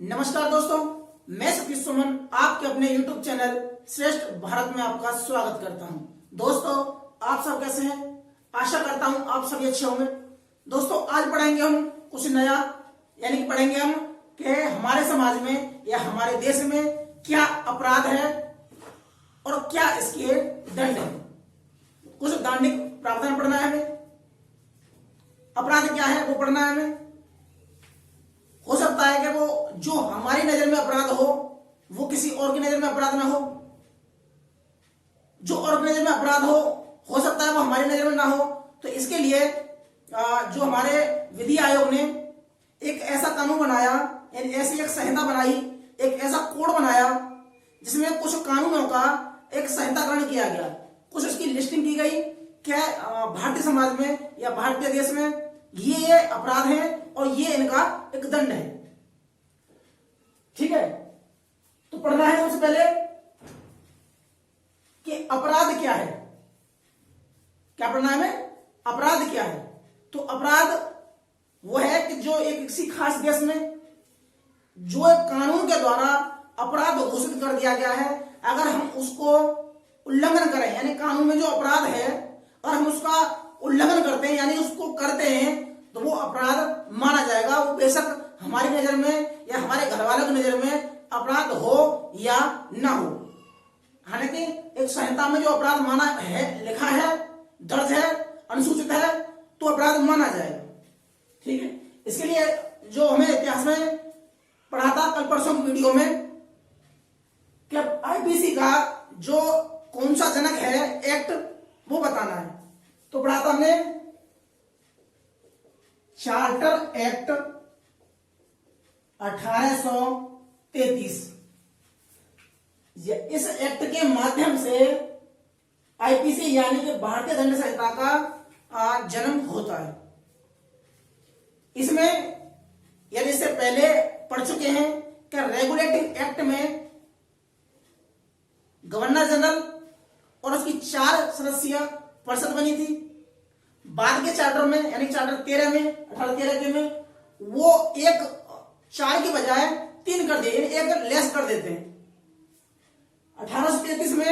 नमस्कार दोस्तों, मैं सतीश सुमन आपके अपने YouTube चैनल श्रेष्ठ भारत में आपका स्वागत करता हूं। दोस्तों, आप सब कैसे हैं? आशा करता हूं आप सभी अच्छे होंगे। दोस्तों, आज पढ़ेंगे हम कुछ नया, यानी कि पढ़ेंगे हम कि हमारे समाज में या हमारे देश में क्या अपराध है और क्या इसके दंड है। कुछ दंडिक प्रावधान पढ़ना है हमें, अपराध क्या है वो पढ़ना है हमें। हो सकता है कि वो जो हमारी नजर में अपराध हो वो किसी और की नजर में अपराध ना हो, जो और की नजर में अपराध हो सकता है वो हमारी नजर में ना हो। तो इसके लिए जो हमारे विधि आयोग ने एक ऐसा कानून बनाया, ऐसी एक संहिता बनाई, एक ऐसा कोड बनाया जिसमें कुछ कानूनों का एक संहिताकरण किया गया, कुछ उसकी लिस्टिंग की गई। क्या भारतीय समाज में या भारतीय देश में ये अपराध है और ये इनका एक दंड है। ठीक है, तो पढ़ना है सबसे पहले कि अपराध क्या है। क्या पढ़ना है हमें? अपराध क्या है। तो अपराध वो है कि जो एक किसी खास देश में जो एक कानून के द्वारा अपराध घोषित कर दिया गया है, अगर हम उसको उल्लंघन करें, यानी कानून में जो अपराध है और हम उसका उल्लंघन करते हैं यानी उसको करते हैं, तो वो अपराध माना जाएगा। वो बेशक हमारी नजर में या हमारे घर वालों की नजर में अपराध हो या ना हो। हालांकि एक संहिता में जो अपराध माना है, लिखा है, दर्ज है, अनुसूचित है, तो अपराध माना जाएगा। ठीक है, इसके लिए जो हमें इतिहास में पढ़ा था कल परसों की वीडियो में कि आईपीसी का जो कौन सा जनक है एक्ट वो बताना है, तो पढ़ा था हमने चार्टर एक्ट 1833। इस एक्ट के माध्यम से आईपीसी यानी कि भारतीय दंड संहिता का जन्म होता है। इसमें यानी इससे पहले पढ़ चुके हैं कि रेगुलेटिंग एक्ट में गवर्नर जनरल और उसकी 4 सदस्यीय परिषद बनी थी। बाद के चार्टर में यानी चार्टर 13 में 1813 के में वो एक 4 की बजाय 3 कर दिए, एक लेस कर देते हैं। 1833 में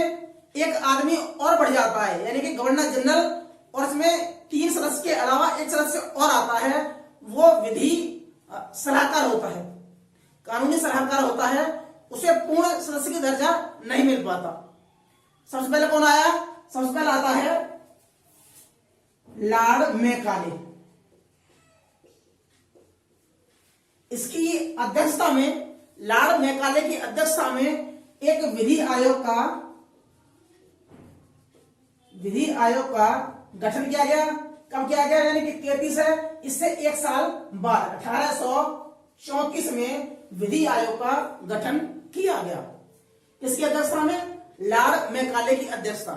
एक आदमी और बढ़ जाता है, यानी कि गवर्नर जनरल, और इसमें 3 सदस्य के अलावा एक सदस्य और आता है, वो विधि सलाहकार होता है, कानूनी सलाहकार होता है। उसे पूर्ण सदस्य की दर्जा नहीं मिल पाता। सबसे पहले कौन आया? सबसे पहले आता है लॉर्ड मैकाले। इसकी अध्यक्षता में, लॉर्ड मैकाले की अध्यक्षता में एक विधि आयोग का गठन किया गया। कब किया गया? यानी कि 33 है, इससे 1 साल बाद 1834 में विधि आयोग का गठन किया गया। किसकी अध्यक्षता में? लॉर्ड मैकाले की अध्यक्षता।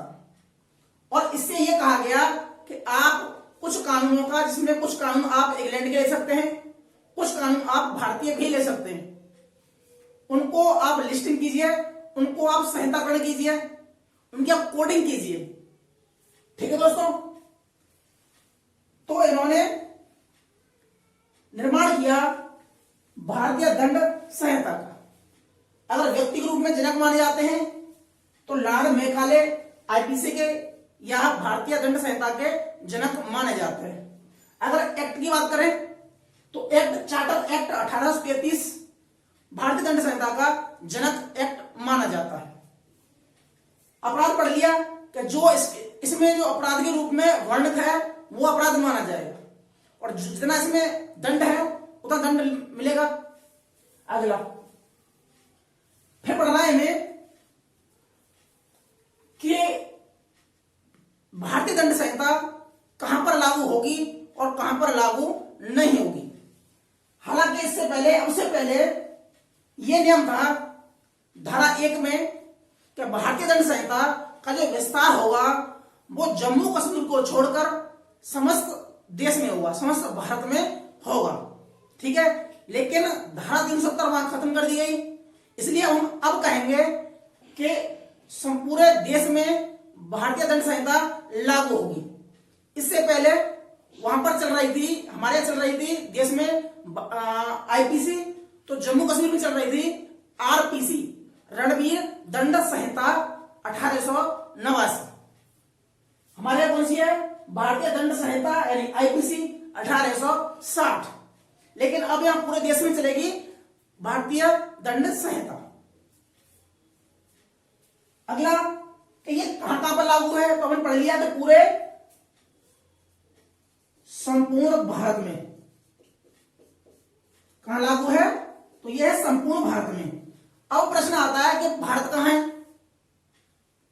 और इससे यह कहा गया कि आप कुछ कानूनों का, जिसमें कुछ कानून आप इंग्लैंड के ले सकते हैं, कुछ कानून आप भारतीय भी ले सकते हैं, उनको आप लिस्टिंग कीजिए, उनको आप संहिताकरण कीजिए, उनकी आप कोडिंग कीजिए। ठीक है दोस्तों, तो इन्होंने निर्माण किया भारतीय दंड संहिता का। अगर व्यक्ति के रूप में जनक माने जाते हैं तो लॉर्ड मैकाले आईपीसी के या भारतीय दंड संहिता के जनक माने जाते हैं। अगर एक्ट की बात करें तो एक्ट, चार्टर एक्ट 1833 भारतीय दंड संहिता का जनक एक्ट माना जाता है। अपराध पढ़ लिया कि जो इसमें जो अपराध के रूप में वर्णित है वो अपराध माना जाएगा, और जितना इसमें दंड है उतना दंड मिलेगा। अगला फिर पढ़ना है हमें कि भारतीय दंड संहिता कहां पर लागू होगी और कहां पर लागू नहीं होगी। हालांकि इससे पहले, उससे पहले यह नियम था धारा 1 में कि भारतीय दंड संहिता का जो विस्तार होगा वो जम्मू कश्मीर को छोड़कर समस्त देश में होगा, समस्त भारत में होगा। ठीक है, लेकिन धारा 370 वहां खत्म कर दी गई, इसलिए हम अब कहेंगे कि पूरे देश में भारतीय दंड संहिता लागू होगी। इससे पहले वहां पर चल रही थी, हमारे चल रही थी देश में आईपीसी तो जम्मू कश्मीर में चल रही थी आरपीसी, रणवीर दंड संहिता 1889। हमारे यहाँ कौन सी है? भारतीय दंड संहिता यानी आईपीसी 1860। लेकिन अब यहां पूरे देश में चलेगी भारतीय दंड संहिता। अगला कि ये कहां पर लागू है, तो हमने पढ़ लिया कि पूरे संपूर्ण भारत में। कहां लागू है? तो यह है संपूर्ण भारत में। अब प्रश्न आता है कि भारत कहां है?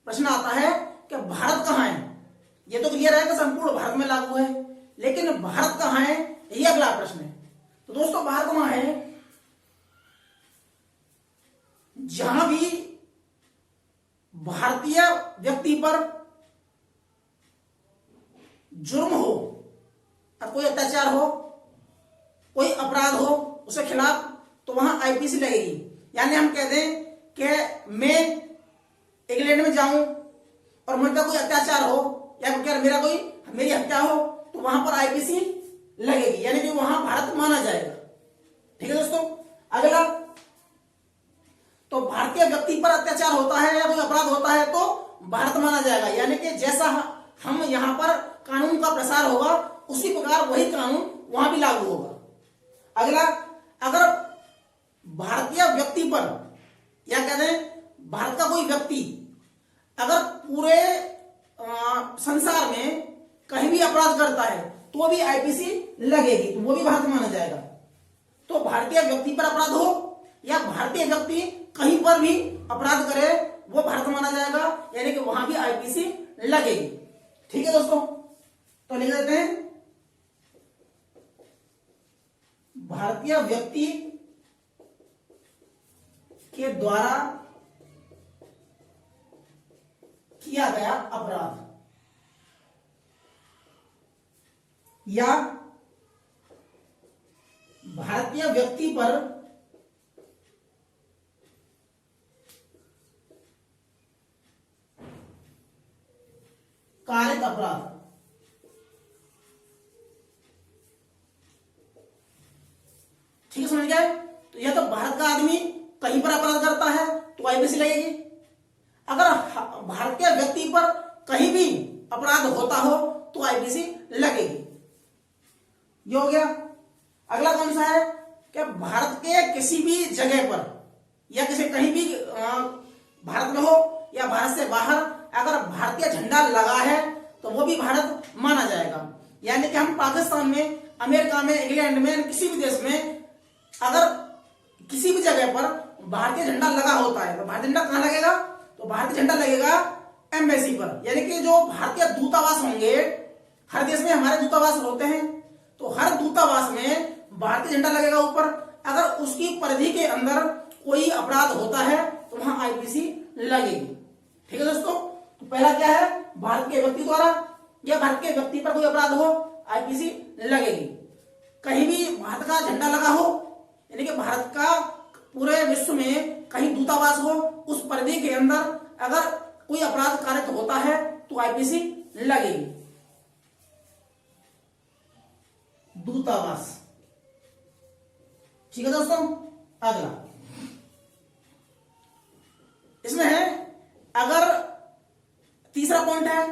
प्रश्न आता है कि भारत कहां है? ये तो क्लियर है कि संपूर्ण भारत में लागू है, लेकिन भारत कहां है, ये अगला प्रश्न है। तो दोस्तों भारत वहां है जहां भी भारतीय व्यक्ति पर जुर्म हो, कोई अत्याचार हो, कोई अपराध हो उसके खिलाफ, तो वहां आईपीसी लगेगी। यानी हम कह दें कि मैं इंग्लैंड में जाऊं और मुझ पर कोई अत्याचार हो या मेरी हत्या हो, तो वहां पर आईपीसी लगेगी, यानी कि वहां भारत माना जाएगा। ठीक है दोस्तों। अगला, तो भारतीय व्यक्ति पर अत्याचार होता है या कोई अपराध होता है तो भारत माना जाएगा, यानी कि जैसा हम यहां पर कानून का प्रसार होगा उसी प्रकार वही कानून वहां भी लागू होगा। अगला, अगर भारतीय व्यक्ति पर या कहते हैं भारत का कोई व्यक्ति अगर पूरे संसार में कहीं भी अपराध करता है तो भी आईपीसी लगेगी, तो वो भी भारत माना जाएगा। तो भारतीय व्यक्ति पर अपराध हो या भारतीय व्यक्ति कहीं पर भी अपराध करे वो भारत माना जाएगा, यानी कि वहां भी आईपीसी लगेगी। ठीक है दोस्तों, तो लिख देते हैं भारतीय व्यक्ति के द्वारा किया गया अपराध या भारतीय व्यक्ति पर कारित अपराध, ठीक है समझ गए? तो यह तो भारत का आदमी कहीं पर अपराध करता है तो आईपीसी लगेगी। अगर भारतीय व्यक्ति पर कहीं भी अपराध होता हो तो आईपीसी लगेगी। ये हो गया। अगला कौन सा है कि भारत के किसी भी जगह पर या किसी कहीं भी भारत में हो या भारत से बाहर अगर भारतीय झंडा लगा है तो वो भी भारत माना जाएगा। यानी कि हम पाकिस्तान में, अमेरिका में, इंग्लैंड में, किसी भी देश में अगर किसी भी जगह पर भारतीय झंडा लगा होता है तो भारतीय झंडा कहां लगेगा? तो भारतीय झंडा लगेगा एम्बेसी पर, यानी कि जो भारतीय दूतावास होंगे, हर देश में हमारे दूतावास होते हैं, तो हर दूतावास में भारतीय झंडा लगेगा ऊपर। अगर उसकी परिधि के अंदर कोई अपराध होता है तो वहां आईपीसी लगेगी। ठीक है दोस्तों। तो पहला क्या है? भारत के व्यक्ति द्वारा या भारत के व्यक्ति पर कोई अपराध हो आईपीसी लगेगी। कहीं भी भारत का झंडा लगा हो, यानी कि भारत का पूरे विश्व में कहीं दूतावास हो, उस परिधि के अंदर अगर कोई अपराध कारित होता है तो आईपीसी लगेगी। दूतावास, ठीक है दोस्तों। अगला इसमें है, अगर तीसरा पॉइंट है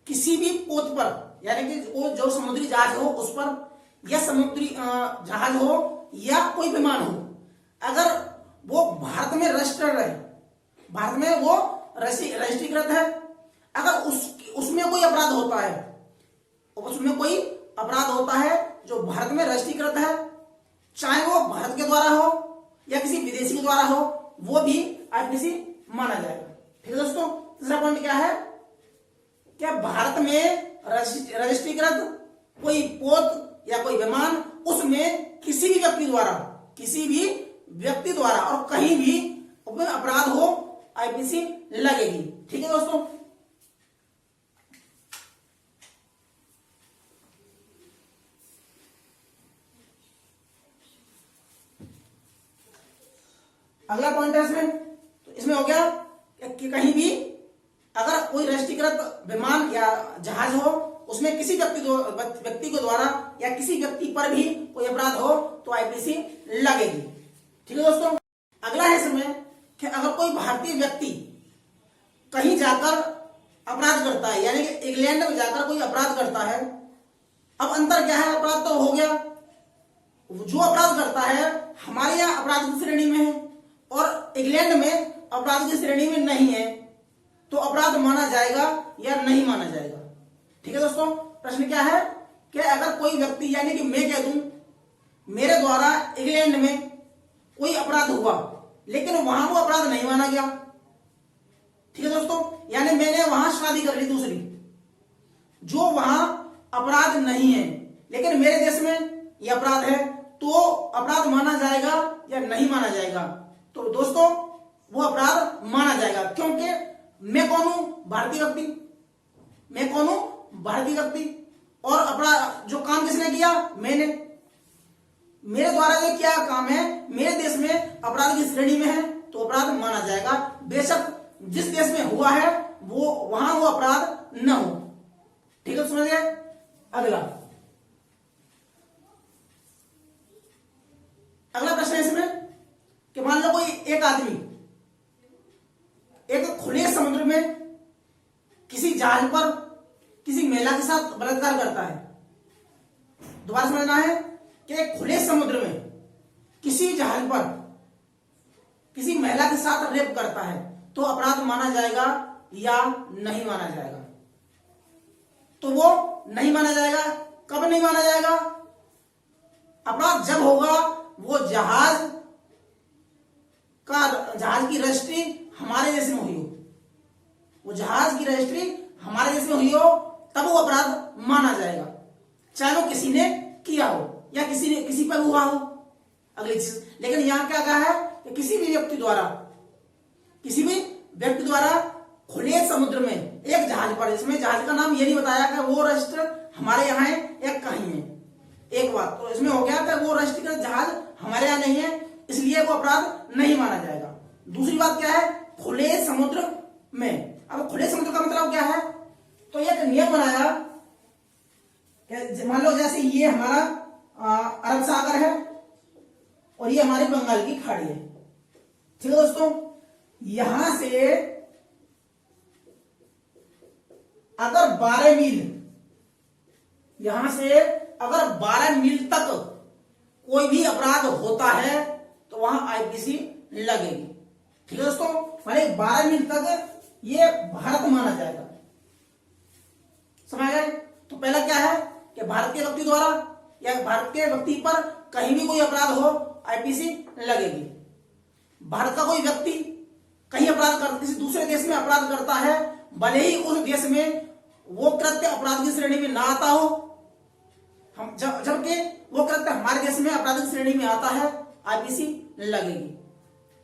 किसी भी पोत पर, यानी कि वो जो समुद्री जहाज हो उस पर या समुद्री जहाज हो या कोई विमान हो, अगर वो भारत में रजिस्टर्ड है, भारत में वो रजिस्ट्रीकृत है, अगर उसमें कोई अपराध होता है, उसमें कोई अपराध होता है जो भारत में रजिस्ट्रीकृत है, चाहे वो भारत के द्वारा हो या किसी विदेशी के द्वारा हो, वो भी आईपीसी माना जाएगा। ठीक है दोस्तों। तीसरा पॉइंट क्या है? क्या भारत में रजिस्ट्रीकृत कोई पोत या कोई विमान, उसमें किसी भी व्यक्ति द्वारा और कहीं भी अपराध हो आईपीसी लगेगी। ठीक है दोस्तों। अगला पॉइंट है इसमें, तो इसमें हो गया कि कहीं भी अगर कोई राष्ट्रीयकृत विमान या जहाज हो, उसमें किसी व्यक्ति के द्वारा या किसी व्यक्ति पर भी कोई अपराध हो तो आईपीसी लगेगी। ठीक है दोस्तों, अगला है इसमें कि अगर कोई भारतीय व्यक्ति कहीं जाकर अपराध करता है, यानी कि इंग्लैंड में जाकर कोई अपराध करता है। अब अंतर क्या है, अपराध तो हो गया, जो अपराध करता है हमारे यहाँ अपराध की श्रेणी में है और इंग्लैंड में अपराध की श्रेणी में नहीं है, तो अपराध माना जाएगा या नहीं माना जाएगा। ठीक है दोस्तों, प्रश्न क्या है कि अगर कोई व्यक्ति, यानी कि मैं कह दूं मेरे द्वारा इंग्लैंड में कोई अपराध हुआ लेकिन वहां वो अपराध नहीं माना गया। ठीक है दोस्तों, यानी मैंने वहां शादी कर ली दूसरी, जो वहां अपराध नहीं है लेकिन मेरे देश में यह अपराध है, तो अपराध माना जाएगा या नहीं माना जाएगा? तो दोस्तों वो अपराध माना जाएगा, क्योंकि मैं कौन हूं, भारतीय व्यक्ति, मैं कौन हूं, भारतीय व्यक्ति, और अपराध जो काम किसने किया, मैंने, मेरे द्वारा जो क्या काम है मेरे देश में अपराध की श्रेणी में है, तो अपराध माना जाएगा, बेशक जिस देश में हुआ है वो वहां वो अपराध न हो। ठीक है, समझ गए। अगला प्रश्न है इसमें कि मान लो कोई एक आदमी एक खुले समुद्र में किसी जहाज पर किसी महिला के साथ बलात्कार करता है। दोबारा समझना है कि खुले समुद्र में किसी जहाज पर किसी महिला के साथ रेप करता है, तो अपराध माना जाएगा या नहीं माना जाएगा? तो वो नहीं माना जाएगा। कब नहीं माना जाएगा? अपराध जब होगा वो जहाज की रजिस्ट्री हमारे देश में हुई हो, वो जहाज की रजिस्ट्री हमारे देश में हुई हो, तब वो अपराध माना जाएगा, चाहे वो किसी ने किया हो या किसी पर हुआ हो। अगली चीज, लेकिन यहां क्या कहा है कि किसी भी व्यक्ति द्वारा खुले समुद्र में एक जहाज पर, इसमें जहाज का नाम ये नहीं बताया कि वो रजिस्टर हमारे यहाँ है या कहीं है। एक बात तो इसमें हो गया कि वो रजिस्ट्रीकृत जहाज हमारे यहाँ नहीं है, इसलिए वो अपराध नहीं माना जाएगा। दूसरी बात क्या है, खुले समुद्र में। अब खुले समुद्र का मतलब क्या है, तो एक नियम बनाया कि मान लो जैसे ये हमारा अरब सागर है और ये हमारी बंगाल की खाड़ी है। ठीक है दोस्तों, यहां से अगर 12 मील, यहां से अगर 12 मील तक कोई भी अपराध होता है तो वहां आईपीसी लगेगी। ठीक है दोस्तों, माने 12 मील तक ये भारत माना जाएगा। समझ गए? तो पहला क्या है कि भारत के व्यक्ति द्वारा या भारत के व्यक्ति पर कहीं भी कोई अपराध हो आईपीसी लगेगी। भारत का कोई व्यक्ति कहीं अपराध कर किसी दूसरे देश में अपराध करता है, भले ही उस देश में वो कृत्य अपराध की श्रेणी में ना आता हो, हम जबकि वो कृत्य हमारे देश में अपराध की श्रेणी में आता है, आईपीसी लगेगी।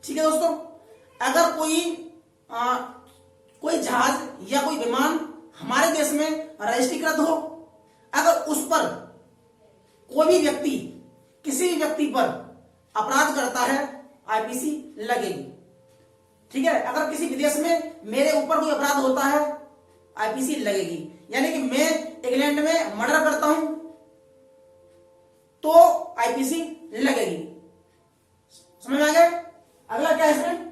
ठीक है दोस्तों, अगर कोई जहाज या कोई विमान हमारे देश में रजिस्ट्रीकृत हो, अगर उस पर कोई भी व्यक्ति किसी भी व्यक्ति पर अपराध करता है, आईपीसी लगेगी। ठीक है, अगर किसी विदेश में मेरे ऊपर कोई अपराध होता है, आईपीसी लगेगी। यानी कि मैं इंग्लैंड में मर्डर करता हूं तो आईपीसी लगेगी। समझ में आ गया? अगला क्या है इसमें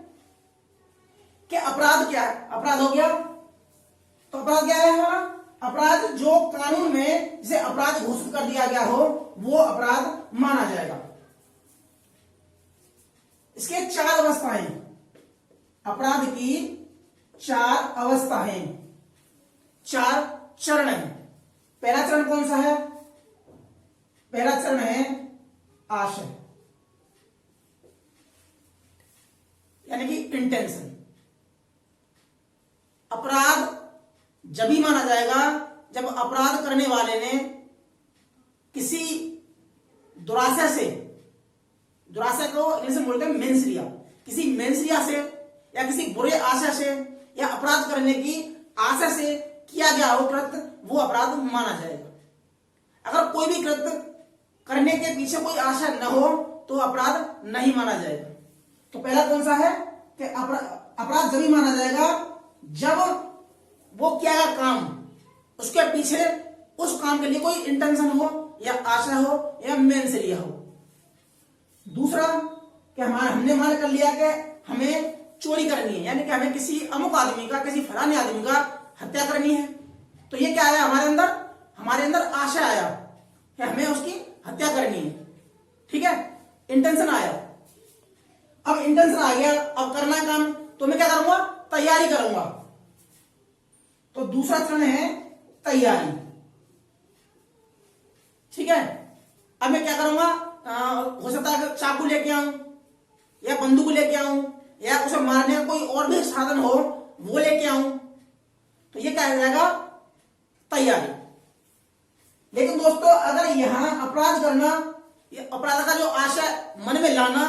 कि अपराध क्या है। अपराध हो गया, तो अपराध क्या है हमारा? अपराध जो कानून में जिसे अपराध घोषित कर दिया गया हो वो अपराध माना जाएगा। इसके 4 अवस्थाएं, अपराध की 4 अवस्थाएं, 4 चरण हैं। पहला चरण कौन सा है? पहला चरण है आशय, यानी कि इंटेंशन। अपराध जब ही माना जाएगा जब अपराध करने वाले ने किसी दुराशय से, दुराशय को इंग्लिश में बोलते हैं मेंसरिया, किसी मेंसरिया से या किसी बुरे आशय से या अपराध करने की आशय से किया गया हो कृत्य, वो अपराध माना जाएगा। अगर कोई भी कृत्य करने के पीछे कोई आशय न हो तो अपराध नहीं माना जाएगा। तो पहला कौन सा है कि अपराध जब ही माना जाएगा जब वो किया गया काम, उसके पीछे उस काम के लिए कोई इंटेंशन हो, या आशा हो या मेंसरिया हो। दूसरा कि हमने मान कर लिया कि हमें चोरी करनी है, यानी कि हमें किसी अमुक आदमी का, किसी फलाने आदमी का हत्या करनी है। तो ये क्या आया हमारे अंदर आशा आया कि हमें उसकी हत्या करनी है, ठीक है, इंटेंशन आया। अब इंटेंशन आ गया, अब करना है काम, तो मैं क्या करूंगा, तैयारी करूंगा। तो दूसरा चरण है तैयारी, ठीक है। अब मैं क्या करूंगा, हो सकता है चाकू लेके आऊं या बंदूक लेके आऊं या उसे मारने का कोई और भी साधन हो वो लेके आऊं, तो ये क्या हो जाएगा, तैयारी। लेकिन दोस्तों अगर यहां अपराध करना, ये अपराध का जो आशा मन में लाना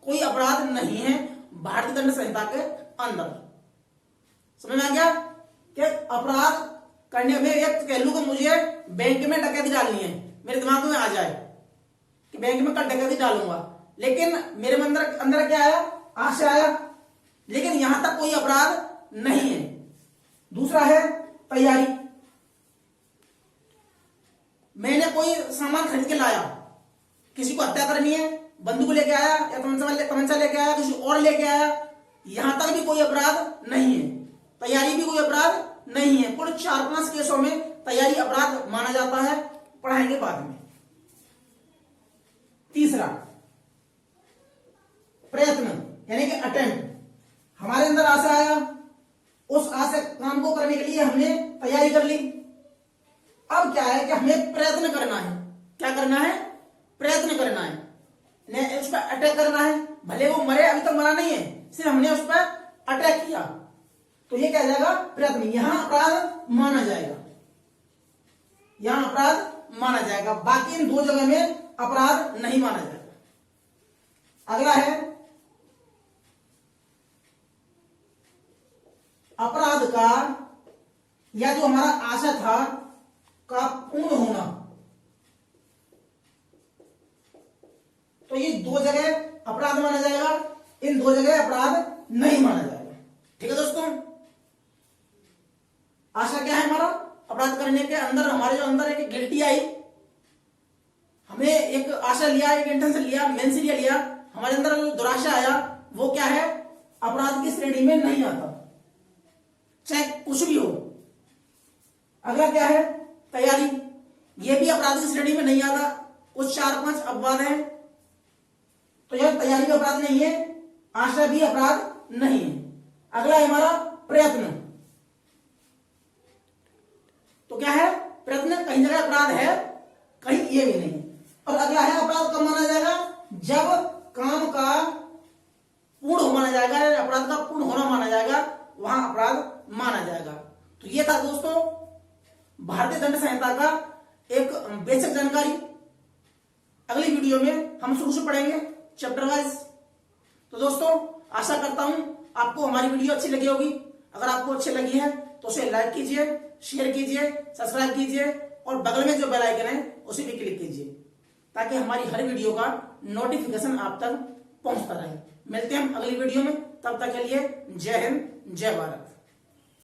कोई अपराध नहीं है भारतीय दंड संहिता के अंदर। समझ में आ गया कि अपराध करने में एक कह लूं कि मुझे बैंक में डकैती डालनी है, मेरे दिमाग में आ जाए कि बैंक में कल डकैती डालूंगा, लेकिन मेरे अंदर क्या आया, आशा आया, लेकिन यहां तक कोई अपराध नहीं है। दूसरा है तैयारी, मैंने कोई सामान खरीद के लाया, किसी को हत्या करनी है, बंदूक लेके आया या तमंचा लेके आया, किसी और लेके आया, यहां तक भी कोई अपराध नहीं है, तैयारी भी कोई अपराध नहीं है। कुल 4-5 केसों में तैयारी अपराध माना जाता है, पढ़ाएंगे बाद में। तीसरा प्रयत्न, यानी कि अटेम्प्ट, हमारे अंदर आशा आया, उस आशा काम को करने के लिए हमने तैयारी कर ली। अब क्या है कि हमें प्रयत्न करना है, क्या करना है, प्रयत्न करना है, उस पर अटैक करना है, भले वो मरे, अभी तक मरा नहीं है, सिर्फ हमने उस पर अटैक किया, तो ये क्या जाएगा, प्रयत्न। यहां अपराध माना जाएगा, यहां अपराध माना जाएगा, बाकी इन 2 जगह में अपराध नहीं माना जाएगा। अगला है अपराध का या जो हमारा आशा था का पूर्ण होना। तो ये 2 जगह अपराध माना जाएगा, इन 2 जगह अपराध नहीं माना जाएगा, ठीक है दोस्तों। आशा क्या है, हमारा अपराध करने के अंदर हमारे जो अंदर एक गिल्टी आई, हमने एक आशा लिया, एक इंटेंशन लिया, मेंसरिया लिया, हमारे अंदर जो दुराशा आया वो क्या है, अपराध की श्रेणी में नहीं आता, चाहे कुछ भी हो। अगला क्या है, तैयारी, ये भी अपराध की श्रेणी में नहीं आता, कुछ 4-5 अपवाद हैं, तो यह तैयारी भी अपराध नहीं है, आशा भी अपराध नहीं है। अगला है हमारा प्रयत्न, तो क्या है, प्रयत्न कहीं जगह अपराध है, कहीं ये भी नहीं। और अगला है अपराध कब माना जाएगा, जब काम का पूर्ण माना जाएगा, अपराध का पूर्ण होना माना जाएगा, वहां अपराध माना जाएगा। तो ये था दोस्तों भारतीय दंड संहिता का एक बेसिक जानकारी। अगली वीडियो में हम शुरू से पढ़ेंगे चैप्टर वाइज। तो दोस्तों आशा करता हूं आपको हमारी वीडियो अच्छी लगी होगी। अगर आपको अच्छी लगी है तो उसे लाइक कीजिए, शेयर कीजिए, सब्सक्राइब कीजिए और बगल में जो बेल आइकन है उसे भी क्लिक कीजिए, ताकि हमारी हर वीडियो का नोटिफिकेशन आप तक पहुंचता रहे। मिलते हैं हम अगली वीडियो में, तब तक के लिए जय हिंद, जय भारत।